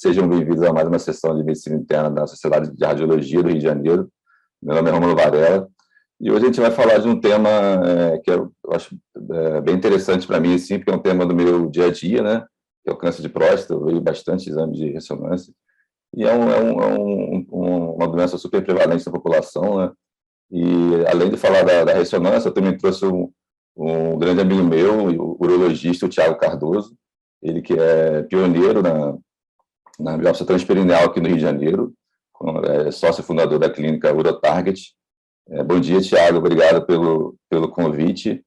sejam bem-vindos a mais uma sessão de Medicina Interna da Sociedade de Radiologia do Rio de Janeiro. Meu nome é Rômulo Varela, e hoje a gente vai falar de um tema que eu acho bem interessante para mim, assim, porque é um tema do meu dia a dia, né, que é o câncer de próstata. Eu vejo bastante exames de ressonância, e uma doença super prevalente na população, né, e além de falar da ressonância, eu também trouxe um grande amigo meu, o urologista, o Thiago Cardoso, ele que é pioneiro na biópsia transperineal aqui no Rio de Janeiro, é sócio fundador da clínica Urotarget. Bom dia, Thiago, obrigado pelo convite.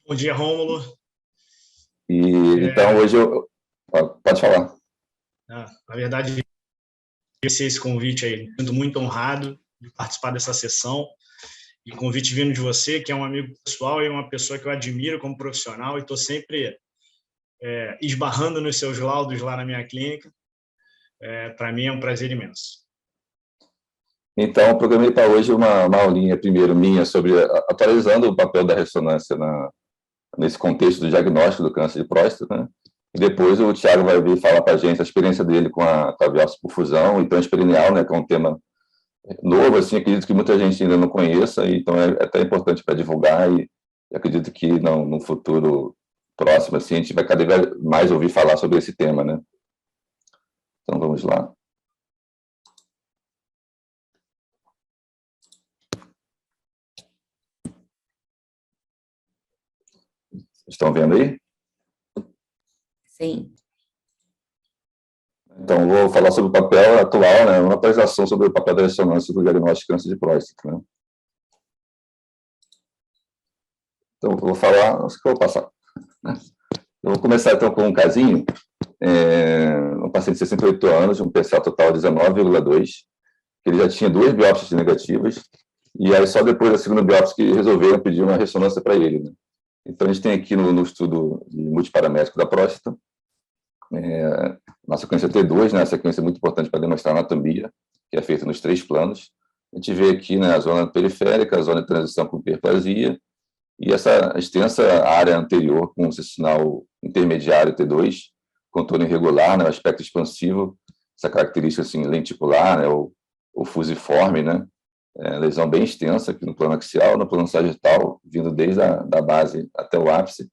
Bom dia, Rômulo. Então, hoje eu... Pode falar. Na verdade, esse convite aí, me sinto muito honrado de participar dessa sessão, e convite vindo de você, que é um amigo pessoal e uma pessoa que eu admiro como profissional, e estou sempre esbarrando nos seus laudos lá na minha clínica. Para mim é um prazer imenso. Então, eu programei para hoje uma aulinha, primeiro, minha, sobre atualizando o papel da ressonância nesse contexto do diagnóstico do câncer de próstata, né? E depois o Thiago vai vir falar para a gente a experiência dele com a biópsia por fusão e transperineal, né, que é um tema novo, assim, acredito que muita gente ainda não conheça, então é até importante para divulgar, e acredito que no futuro próximo, assim, a gente vai cada vez mais ouvir falar sobre esse tema, né? Então, vamos lá. Estão vendo aí? Sim. Então, vou falar sobre o papel atual, né, uma atualização sobre o papel da ressonância do diagnóstico de câncer de próstata, né? Então, eu vou falar, acho que eu vou passar. Eu vou começar, então, com um casinho, um paciente de 68 anos, um PSA total de 19,2, que ele já tinha 2 biópsias negativas, e aí só depois da segunda biópsia que resolveram pedir uma ressonância para ele, né? Então, a gente tem aqui no estudo de multiparamétrico da próstata, na sequência T2, né, a sequência muito importante para demonstrar a anatomia, que é feita nos 3 planos. A gente vê aqui, né, a zona periférica, a zona de transição com hiperplasia, e essa extensa área anterior com o sinal intermediário T2, contorno irregular, né, o aspecto expansivo, essa característica assim, lenticular, né, ou fusiforme, né, lesão bem extensa aqui no plano axial, no plano sagital, vindo desde a base até o ápice,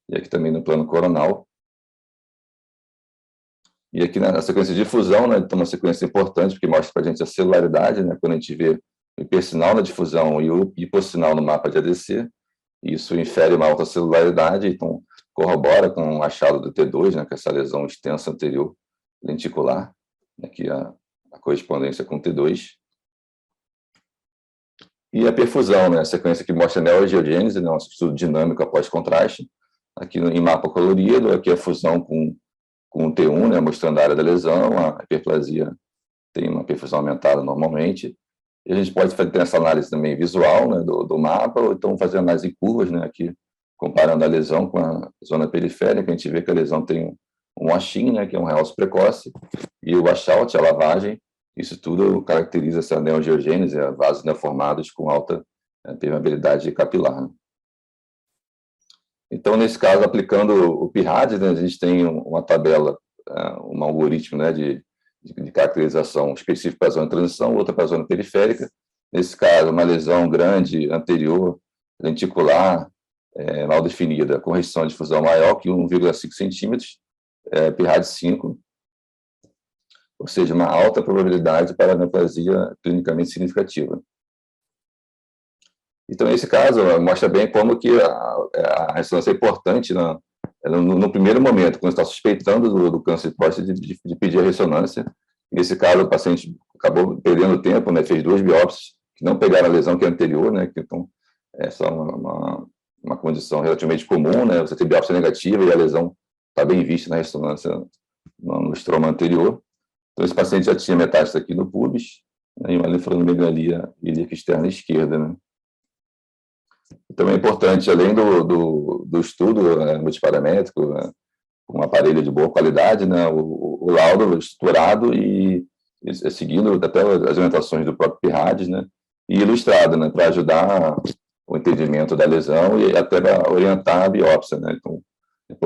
e aqui também no plano coronal. E aqui na sequência de difusão, né, então uma sequência importante, porque mostra para a gente a celularidade, né, quando a gente vê o hipersinal na difusão e o hipossinal no mapa de ADC, isso infere uma alta celularidade, então corrobora com o achado do T2, né, que é essa lesão extensa anterior lenticular, aqui a correspondência com T2. E a perfusão, né, a sequência que mostra a neoangiogênese, né, um estudo dinâmico após contraste, aqui em mapa colorido, aqui a fusão com o T1, né, mostrando a área da lesão, a hiperplasia tem uma perfusão aumentada normalmente, e a gente pode ter essa análise também visual, né, do mapa, ou então fazer análise em curvas, né, aqui comparando a lesão com a zona periférica, a gente vê que a lesão tem um washin, né, que é um realce precoce, e o washout, a lavagem, isso tudo caracteriza essa neoangiogênese, vasos neoformados com alta permeabilidade capilar, né? Então, nesse caso, aplicando o PIRADS, né, a gente tem uma tabela, um algoritmo, né, de caracterização específico para a zona de transição, outra para a zona periférica. Nesse caso, uma lesão grande, anterior, lenticular, mal definida, com restrição de difusão maior que 1,5 centímetros, PIRADS 5, ou seja, uma alta probabilidade para neoplasia clinicamente significativa. Então, nesse caso, mostra bem como que a ressonância é importante no primeiro momento, quando está suspeitando do câncer de próstata, de pedir a ressonância. Nesse caso, o paciente acabou perdendo tempo, né, fez 2 biópsias, que não pegaram a lesão que é anterior, né, que, então, essa é uma condição relativamente comum, né, você tem biópsia negativa e a lesão está bem vista na ressonância no estroma anterior. Então, esse paciente já tinha metástase aqui no pubis, né, e uma linfonomegalia ilíaca externa esquerda, né. Então, é importante, além do estudo multiparamétrico, né, com um aparelho de boa qualidade, né, o laudo estruturado e seguindo até as orientações do próprio PIRADS, né, e ilustrado, né, para ajudar o entendimento da lesão e até para orientar a biópsia, né. Então,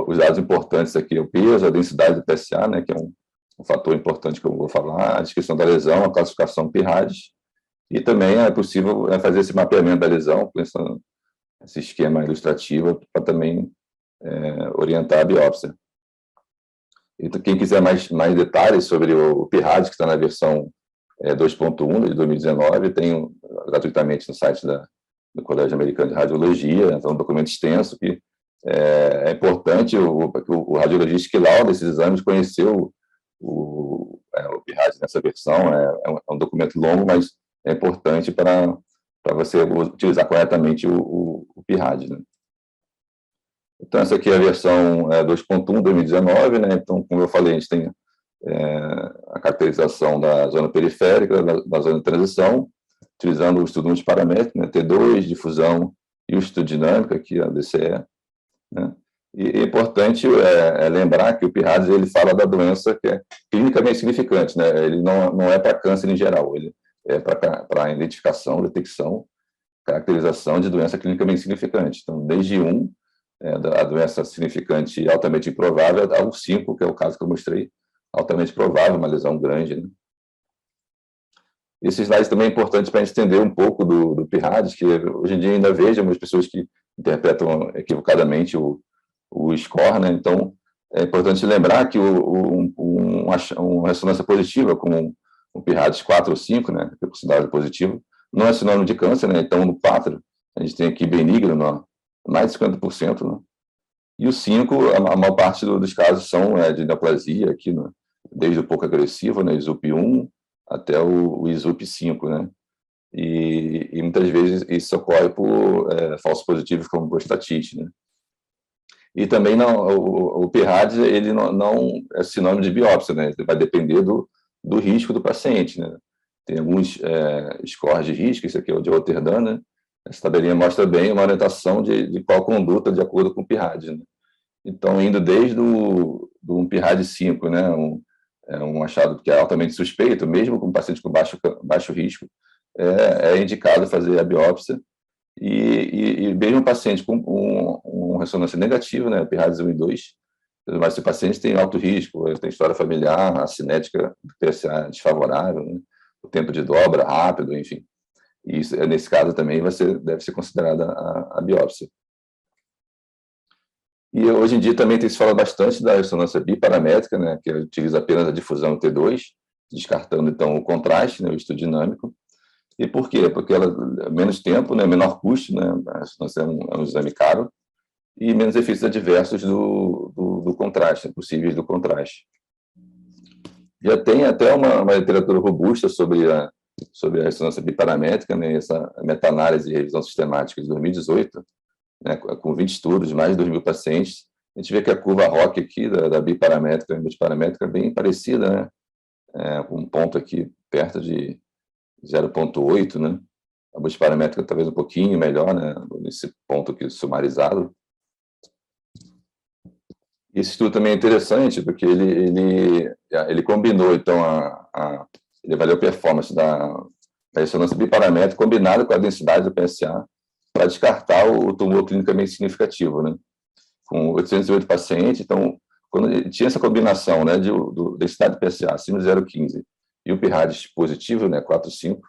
Os dados importantes aqui é o peso, a densidade do PSA, né, que é um fator importante que eu vou falar, a descrição da lesão, a classificação PIRADS, e também é possível fazer esse mapeamento da lesão, com esse esquema ilustrativo, para também orientar a biópsia. Então, quem quiser mais detalhes sobre o PIRADS, que está na versão 2.1 de 2019, tem gratuitamente no site do Colégio Americano de Radiologia, então um documento extenso que é importante o radiologista que lauda esses exames conheceu o PIRADS nessa versão. É um documento longo, mas é importante para você utilizar corretamente o PIRADS, né? Então, essa aqui é a versão 2.1 2019, né? Então, como eu falei, a gente tem a caracterização da zona periférica, da zona de transição, utilizando o estudo multiparamétrico, né? T2, difusão e o estudo dinâmico, aqui a DCE, né? E é importante lembrar que o PIRADS ele fala da doença que é clinicamente significante, né? Ele não é para câncer em geral, ele é para identificação, detecção, caracterização de doença clinicamente significante. Então, desde 1, a doença significante altamente improvável, ao 5, que é o caso que eu mostrei, altamente provável, uma lesão grande, né? Esse slide também é importante para a gente entender um pouco do PIRADS, que hoje em dia ainda vejo algumas pessoas que interpretam equivocadamente o score, né? Então, é importante lembrar que uma ressonância positiva, como o PIRADS 4 ou 5, né, que é considerado positivo, não é sinônimo de câncer, né? Então, no 4, a gente tem aqui benigno, mais de 50%, né? E o 5, a maior parte dos casos são de neoplasia, aqui, desde o pouco agressivo, né, ISUP1, até o ISUP5, né? E muitas vezes isso ocorre por falsos positivos como prostatite, né? E também o PIRADS ele não é sinônimo de biópsia, né? Vai depender do risco do paciente, né? Tem alguns scores de risco, esse aqui é o de Rotterdam, né? Essa tabelinha mostra bem uma orientação de qual conduta de acordo com o PIRADS, né? Então, indo desde um PIRADS 5, né? Um achado que é altamente suspeito, mesmo com paciente com baixo risco, é indicado fazer a biópsia. E mesmo um paciente com uma ressonância negativa, né, PIRADS 1 e 2, mas se o paciente tem alto risco, tem história familiar, a cinética do PSA desfavorável, né, o tempo de dobra rápido, enfim, e isso, nesse caso também deve ser considerada a biópsia. E hoje em dia também tem se falado bastante da ressonância biparamétrica, né, que utiliza apenas a difusão T2, descartando então o contraste, né, o estudo dinâmico. E por quê? Porque ela menos tempo, né, menor custo, né, a ressonância é um exame caro, e menos efeitos adversos do contraste, possíveis do contraste. Já tem até uma literatura robusta sobre a ressonância biparamétrica, né, essa meta-análise e revisão sistemática de 2018, né, com 20 estudos, mais de 2.000 pacientes. A gente vê que a curva ROC aqui, da biparamétrica e multiparamétrica, é bem parecida, né, com um ponto aqui perto de 0,8, né? A multiparamétrica talvez um pouquinho melhor, né, nesse ponto aqui sumarizado. Esse estudo também é interessante, porque ele combinou, então, ele avaliou a performance da ressonância biparamétrica combinada com a densidade do PSA para descartar o tumor clinicamente significativo, né? Com 808 pacientes, então, quando tinha essa combinação, né, de densidade do PSA acima de 0,15 e o PIRADS positivo, né, 4,5,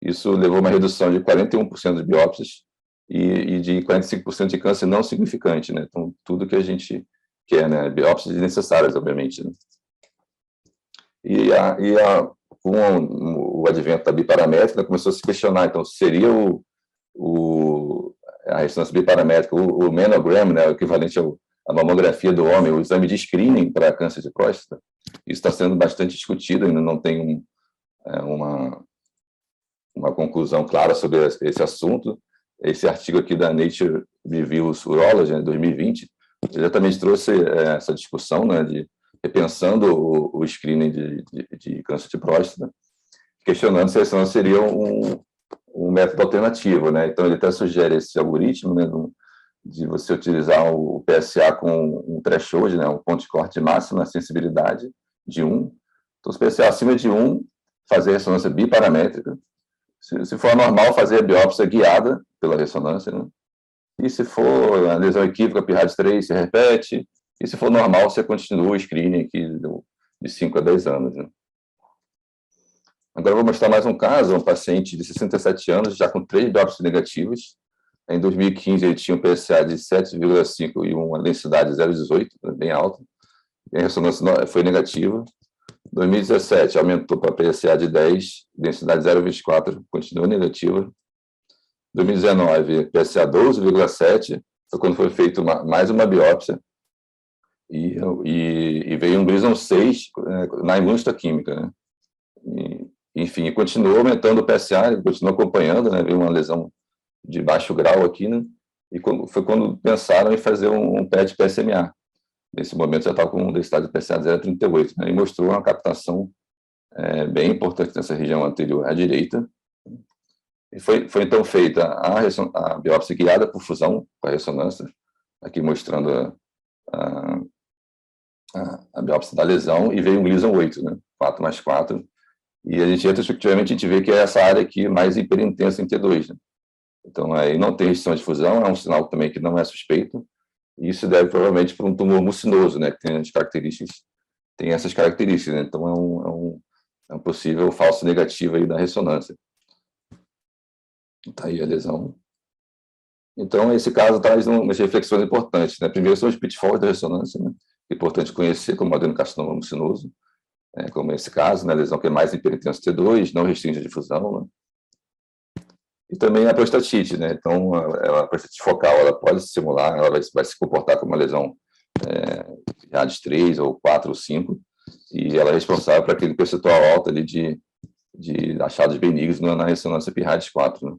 isso levou a uma redução de 41% de biópsias e de 45% de câncer não significante, né? Então, tudo que a gente quer, né? Biópsias necessárias, obviamente, né? Com o advento da biparamétrica, começou a se questionar, então, seria a ressonância biparamétrica, o manogram, né, o equivalente à mamografia do homem, o exame de screening para câncer de próstata. Isso está sendo bastante discutido, ainda não tem uma conclusão clara sobre esse assunto. Esse artigo aqui da Nature Reviews Urology, de 2020, exatamente trouxe essa discussão, né, de repensando o screening de câncer de próstata, questionando se a ressonância seria um método alternativo, né? Então, ele até sugere esse algoritmo, né, de você utilizar o PSA com um threshold, né, um ponto de corte máximo, a sensibilidade de 1. Então, se o PSA acima de 1, fazer ressonância biparamétrica. Se for normal, fazer a biópsia guiada pela ressonância, né? E se for a lesão equívoca, PIRADS-3 se repete, e se for normal, você continua o screening aqui de 5 a 10 anos. Né? Agora eu vou mostrar mais um caso, um paciente de 67 anos, já com 3 biópsias negativas. Em 2015, ele tinha um PSA de 7,5 e uma densidade 0,18, bem alta. E a ressonância foi negativa. Em 2017, aumentou para PSA de 10, densidade 0,24, continua negativa. 2019, PSA 12,7, foi quando foi feita mais uma biópsia, e veio um Gleason 6 na imunistoquímica, né? Enfim, continuou aumentando o PSA, continuou acompanhando, né? Veio uma lesão de baixo grau aqui, né? E foi quando pensaram em fazer um PET PSMA. Nesse momento já estava com uma densidade de PSA 0,38, né? E mostrou uma captação bem importante nessa região anterior à direita. E foi então feita a biópsia guiada por fusão com a ressonância, aqui mostrando a biópsia da lesão, e veio um Gleason 8, né? 4+4. E a gente retrospectivamente a gente vê que é essa área aqui mais hiperintensa em T2, né? Então, aí não tem restrição de fusão, é um sinal também que não é suspeito, e isso deve provavelmente para um tumor mucinoso, né? Que tem essas características, né? Então, é um possível falso negativo aí da ressonância. Está aí a lesão. Então, esse caso traz umas reflexões importantes, né? Primeiro, são os pitfalls da ressonância, né? É importante conhecer como adenocarcinoma mucinoso, como esse caso, né? Lesão que é mais hiperintensa T2, não restringe a difusão, né? E também a prostatite, né? Então, a prostatite focal, ela pode se simular, ela vai se comportar como uma lesão RADS 3 ou 4 ou 5, e ela é responsável por aquele percentual alto ali de achados benignos na ressonância PIRADS 4, né?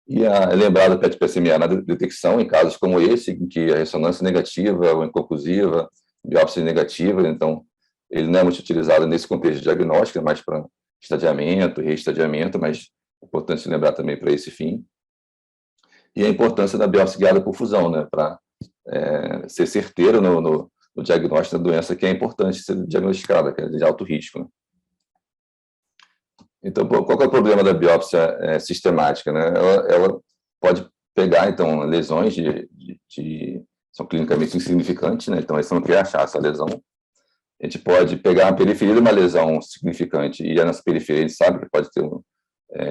E é lembrado o PET-PSMA na detecção em casos como esse, em que a ressonância negativa ou inconclusiva, biópsia negativa, então ele não é muito utilizado nesse contexto de diagnóstico, é mais para estadiamento, reestadiamento, mas é importante lembrar também para esse fim. E a importância da biópsia guiada por fusão, né, para ser certeiro no diagnóstico da doença, que é importante ser diagnosticada, que é de alto risco, né? Então, qual que é o problema da biópsia sistemática, né? Ela pode pegar, então, lesões são clinicamente insignificantes, né? Então, você não quer achar essa lesão. A gente pode pegar a periferia de uma lesão significante, e nessa periferia a gente sabe que pode ter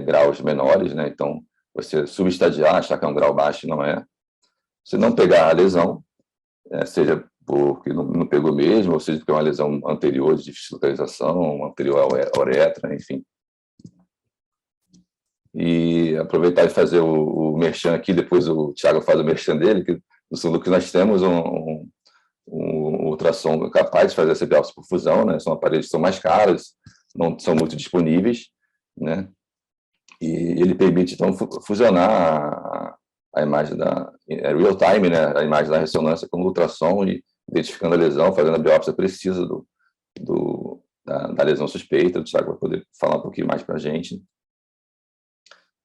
graus menores, né? Então, você subestadiar, achar que é um grau baixo, não é. Se não pegar a lesão, seja porque não pegou mesmo, ou seja porque é uma lesão anterior de difícil localização, anterior à uretra, enfim. E aproveitar e fazer o merchan aqui, depois o Thiago faz o merchan dele, que no Sunlook nós temos um ultrassom capaz de fazer essa biópsia por fusão, né? São aparelhos que são mais caros, não são muito disponíveis, né? E ele permite, então, fusionar a imagem real time, né? A imagem da ressonância com o ultrassom, e identificando a lesão, fazendo a biópsia precisa da lesão suspeita. O Thiago vai poder falar um pouquinho mais para a gente.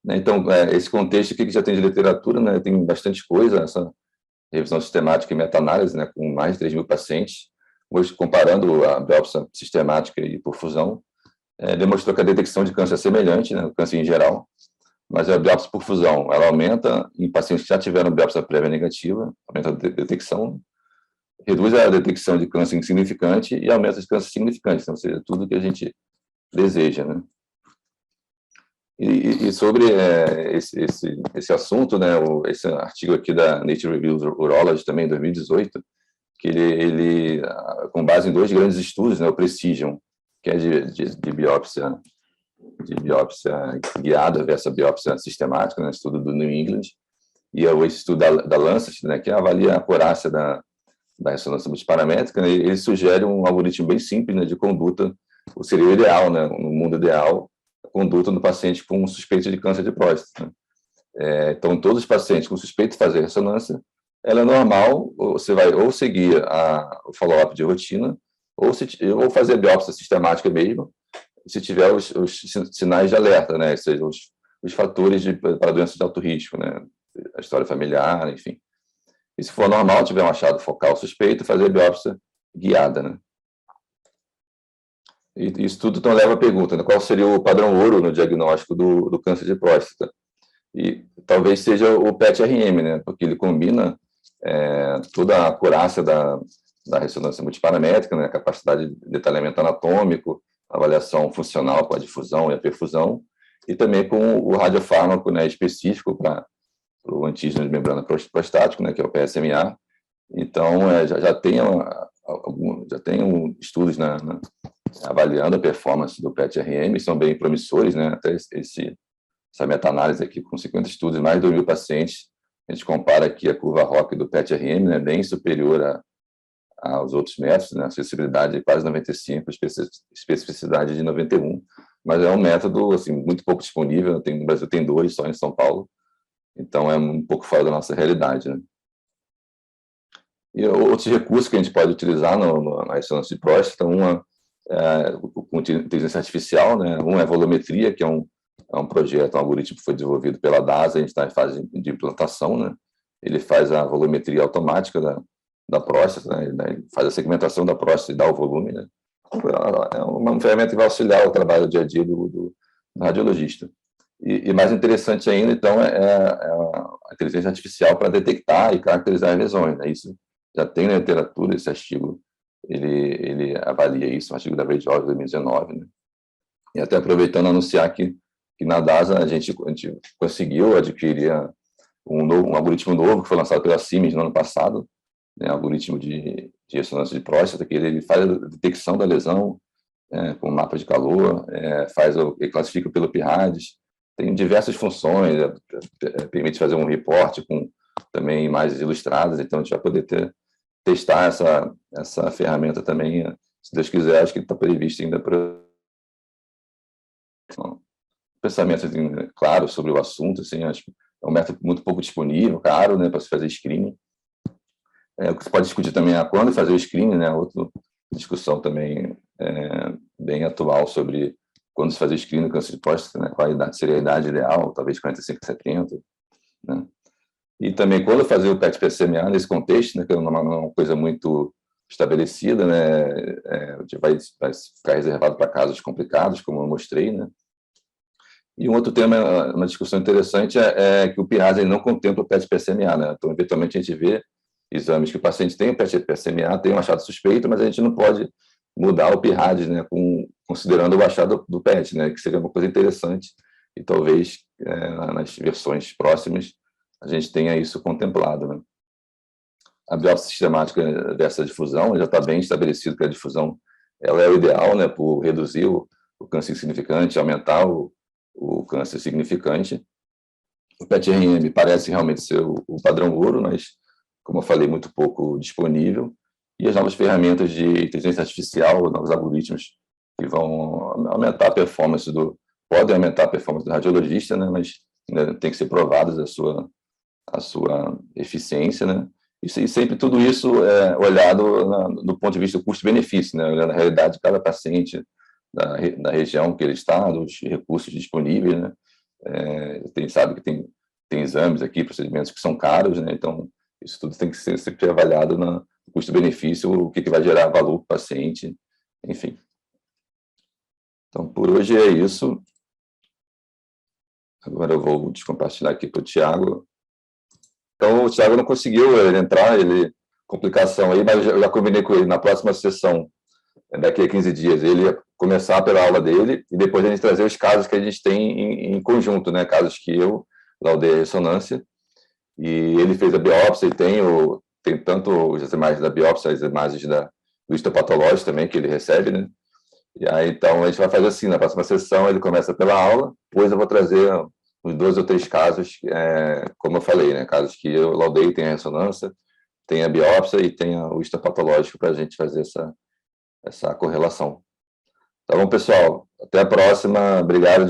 Então, esse contexto aqui que já tem de literatura, né, tem bastante coisa, essa revisão sistemática e meta-análise, né, com mais de 3.000 pacientes, hoje comparando a biópsia sistemática e por fusão, demonstrou que a detecção de câncer é semelhante, né, o câncer em geral, mas a biópsia por fusão, ela aumenta em pacientes que já tiveram biópsia prévia negativa, aumenta a detecção, reduz a detecção de câncer insignificante e aumenta de câncer significante, então, ou seja, tudo que a gente deseja, né. E sobre esse assunto, né, esse artigo aqui da Nature Reviews Urology, também, em 2018, que ele com base em 2 grandes estudos, né, o Precision, que é de biópsia guiada versus biópsia sistemática, né, estudo do New England, e o estudo da Lancet, né, que avalia a acurácia da ressonância multiparamétrica, né, ele sugere um algoritmo bem simples, né, de conduta, o seria o ideal, né, no mundo ideal, conduta do paciente com suspeita de câncer de próstata, né? Então, todos os pacientes com suspeita de fazer ressonância, ela é normal, você vai ou seguir o follow-up de rotina, ou fazer biópsia sistemática mesmo, se tiver os sinais de alerta, né? Ou seja, os fatores para doenças de alto risco, né? A história familiar, enfim. E se for normal, tiver um achado focal suspeito, fazer biópsia guiada, né? E isso tudo então leva à pergunta, né? Qual seria o padrão ouro no diagnóstico do câncer de próstata? E talvez seja o PET-RM, né? Porque ele combina toda a acurácia da ressonância multiparamétrica, né? A capacidade de detalhamento anatômico, avaliação funcional com a difusão e a perfusão, e também com o radiofármaco, né, específico para o antígeno de membrana prostático, né, que é o PSMA. Então, já tem estudos avaliando a performance do PET-RM, são bem promissores, né? Até essa meta-análise aqui com 50 estudos, mais de 2.000 pacientes, a gente compara aqui a curva ROC do PET-RM, né, bem superior aos outros métodos, né, acessibilidade de quase 95, especificidade de 91, mas é um método assim, muito pouco disponível, no Brasil tem 2, só em São Paulo, então é um pouco fora da nossa realidade, né? E outros recursos que a gente pode utilizar na ressonância de próstata, com inteligência artificial, né? É a volumetria, que é um projeto, um algoritmo que foi desenvolvido pela DASA, a gente está em fase de implantação, né? Ele faz a volumetria automática da próstata, né? Ele faz a segmentação da próstata e dá o volume, né? É uma ferramenta que vai auxiliar o trabalho dia a dia do radiologista. E mais interessante ainda, então, é a inteligência artificial para detectar e caracterizar lesões, né? Isso já tem na literatura, esse artigo, ele avalia isso, um artigo da Radiology de 2019, né? E até aproveitando anunciar que na DASA a gente conseguiu adquirir um algoritmo novo que foi lançado pela Siemens no ano passado, né, algoritmo de ressonância de próstata, que ele faz a detecção da lesão com mapa de calor, ele classifica pelo PIRADS, tem diversas funções, permite fazer um reporte com também imagens ilustradas, então a gente vai poder testar essa ferramenta também, se Deus quiser, acho que está previsto ainda para pensamento assim, claro sobre o assunto, assim, acho que é um método muito pouco disponível, caro, né, para se fazer screening. O que se pode discutir também é quando fazer o screening, né, outra discussão também bem atual sobre quando se fazer screening do câncer de próstata, né, qual seria a idade ideal, talvez 45, 70, né. E também quando fazer o PET-PSMA nesse contexto, né, que é uma coisa muito estabelecida, né, vai ficar reservado para casos complicados, como eu mostrei, né. E um outro tema, uma discussão interessante, é que o PIRADS não contempla o PET-PSMA, né? Então, eventualmente, a gente vê exames que o paciente tem o PET-PSMA, tem um achado suspeito, mas a gente não pode mudar o PIRADS, né, considerando o achado do PET, né, que seria uma coisa interessante, e talvez nas versões próximas a gente tenha isso contemplado, né? A biópsia sistemática dessa difusão já está bem estabelecido que a difusão ela é o ideal, né, por reduzir o câncer significante, aumentar o câncer significante. O PET-RM parece realmente ser o padrão ouro, mas, como eu falei, muito pouco disponível. E as novas ferramentas de inteligência artificial, novos algoritmos que vão aumentar a performance podem aumentar a performance do radiologista, né, mas ainda tem que ser provadas a sua eficiência, né? E sempre tudo isso olhado do ponto de vista do custo-benefício, né? Olhando a realidade de cada paciente, da região que ele está, dos recursos disponíveis, né? Sabe que tem exames aqui, procedimentos que são caros, né? Então, isso tudo tem que ser sempre avaliado no custo-benefício, o que vai gerar valor para o paciente, enfim. Então, por hoje é isso. Agora eu vou descompartilhar aqui para o Tiago. Então, o Thiago não conseguiu entrar, complicação aí, mas eu já combinei com ele na próxima sessão, daqui a 15 dias, ele ia começar pela aula dele e depois a gente trazer os casos que a gente tem em conjunto, né? Casos que eu laudei a ressonância e ele fez a biópsia e tem tanto as imagens da biópsia, as imagens do histopatológico também que ele recebe, né? E aí, então, a gente vai fazer assim, na próxima sessão ele começa pela aula, depois eu vou trazer uns 2 ou 3 casos, como eu falei, né? Casos que eu laudei, tem a ressonância, tem a biópsia e tem o histopatológico para a gente fazer essa correlação. Tá bom, pessoal? Até a próxima. Obrigado.